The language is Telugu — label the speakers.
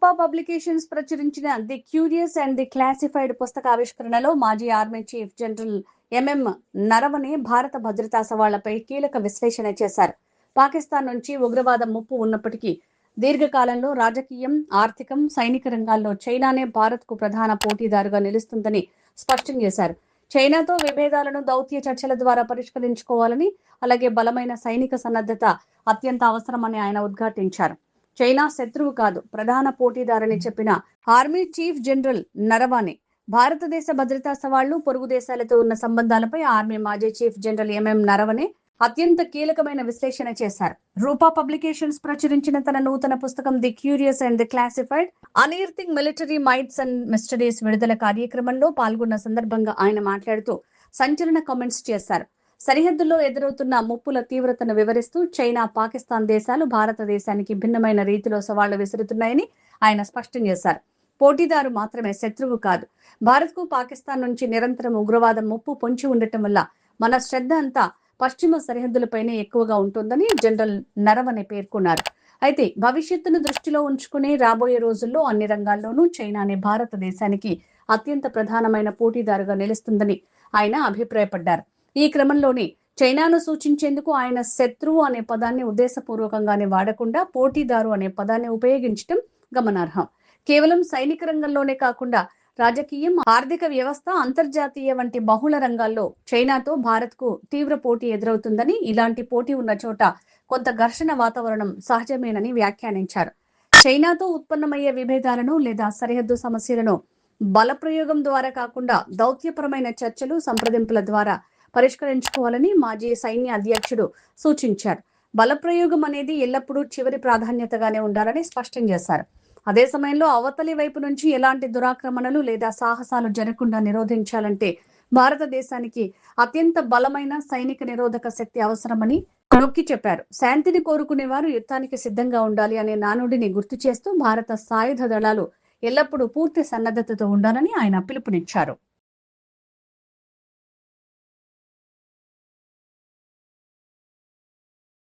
Speaker 1: రూపా పబ్లికేషన్స్ ప్రచురించిన the curious and the classified పుస్తక ఆవిష్కరణలో మాజీ army chief general MM Naravane భారత భద్రతా సవాళ్లపై కీలక విశ్లేషణ చేశారు. పాకిస్తాన్ నుంచి ఉగ్రవాదం ముప్పు ఉన్నప్పటికీ దీర్ఘకాలంలో రాజకీయం, ఆర్థికం, సైనిక రంగాల్లో చైనానే భారత్కు ప్రధాన పోటీదారుగా నిలుస్తుందని స్పష్టం చేశారు. చైనాతో విభేదాలను దౌత్య చర్చల ద్వారా పరిష్కరించుకోవాలని, అలాగే బలమైన సైనిక సన్నద్ధత అత్యంత అవసరమని ఆయన ఉద్ఘాటించారు. చైనా శత్రువు కాదు, ప్రధాన పోటీదారని చెప్పిన ఆర్మీ చీఫ్ జనరల్ నరవానే భారతదేశ భద్రతా సవాళ్లు, పొరుగు దేశాలతో ఉన్న సంబంధాలపై ఆర్మీ మాజీ చీఫ్ జనరల్ ఎంఎం నరవణే అత్యంత కీలకమైన విశ్లేషణ చేశారు. రూపా పబ్లికేషన్స్ ప్రచురించిన తన నూతన పుస్తకం the curious and the classified unearthing military myths and mysteries విడుదల కార్యక్రమంలో పాల్గొన్న సందర్భంగా ఆయన మాట్లాడుతూ సంచలన కామెంట్స్ చేశారు. సరిహద్దుల్లో ఎదురవుతున్న ముప్పుల తీవ్రతను వివరిస్తూ చైనా, పాకిస్తాన్ దేశాలు భారతదేశానికి భిన్నమైన రీతిలో సవాళ్లు విసురుతున్నాయని ఆయన స్పష్టం చేశారు. పోటీదారు మాత్రమే, శత్రువు కాదు. భారత్కు పాకిస్తాన్ నుంచి నిరంతరం ఉగ్రవాదం ముప్పు పొంచి ఉండటం వల్ల మన శ్రద్ధ అంతా పశ్చిమ సరిహద్దులపైనే ఎక్కువగా ఉంటుందని జనరల్ నరవణే పేర్కొన్నారు. అయితే భవిష్యత్తును దృష్టిలో ఉంచుకుని రాబోయే రోజుల్లో అన్ని రంగాల్లోనూ చైనానే భారతదేశానికి అత్యంత ప్రధానమైన పోటీదారుగా నిలుస్తుందని ఆయన అభిప్రాయపడ్డారు. ఈ క్రమంలోనే చైనాను సూచించేందుకు ఆయన శత్రువు అనే పదాన్ని ఉద్దేశపూర్వకంగానే వాడకుండా పోటీదారు అనే పదాన్ని ఉపయోగించడం గమనార్హం. కేవలం సైనిక రంగంలోనే కాకుండా రాజకీయం, ఆర్థిక వ్యవస్థ, అంతర్జాతీయ వంటి బహుళ రంగాల్లో చైనాతో భారత్కు తీవ్ర పోటీ ఎదురవుతుందని, ఇలాంటి పోటీ ఉన్న చోట కొంత ఘర్షణ వాతావరణం సహజమేనని వ్యాఖ్యానించారు. చైనాతో ఉత్పన్నమయ్యే విభేదాలను లేదా సరిహద్దు సమస్యలను బలప్రయోగం ద్వారా కాకుండా దౌత్యపరమైన చర్చలు, సంప్రదింపుల ద్వారా పరిష్కరించుకోవాలని మాజీ సైన్య అధ్యక్షుడు సూచించారు. బలప్రయోగం అనేది ఎల్లప్పుడూ చివరి ప్రాధాన్యతగానే ఉండాలని స్పష్టం చేశారు. అదే సమయంలో అవతలి వైపు నుంచి ఎలాంటి దురాక్రమణలు లేదా సాహసాలు జరగకుండా నిరోధించాలంటే భారతదేశానికి అత్యంత బలమైన సైనిక నిరోధక శక్తి అవసరమని నొక్కి చెప్పారు. శాంతిని కోరుకునేవారు యుద్ధానికి సిద్ధంగా ఉండాలి అనే నానుడిని గుర్తు చేస్తూ భారత సాయుధ దళాలు ఎల్లప్పుడూ పూర్తి సన్నద్ధతతో ఉండాలని ఆయన పిలుపునిచ్చారు.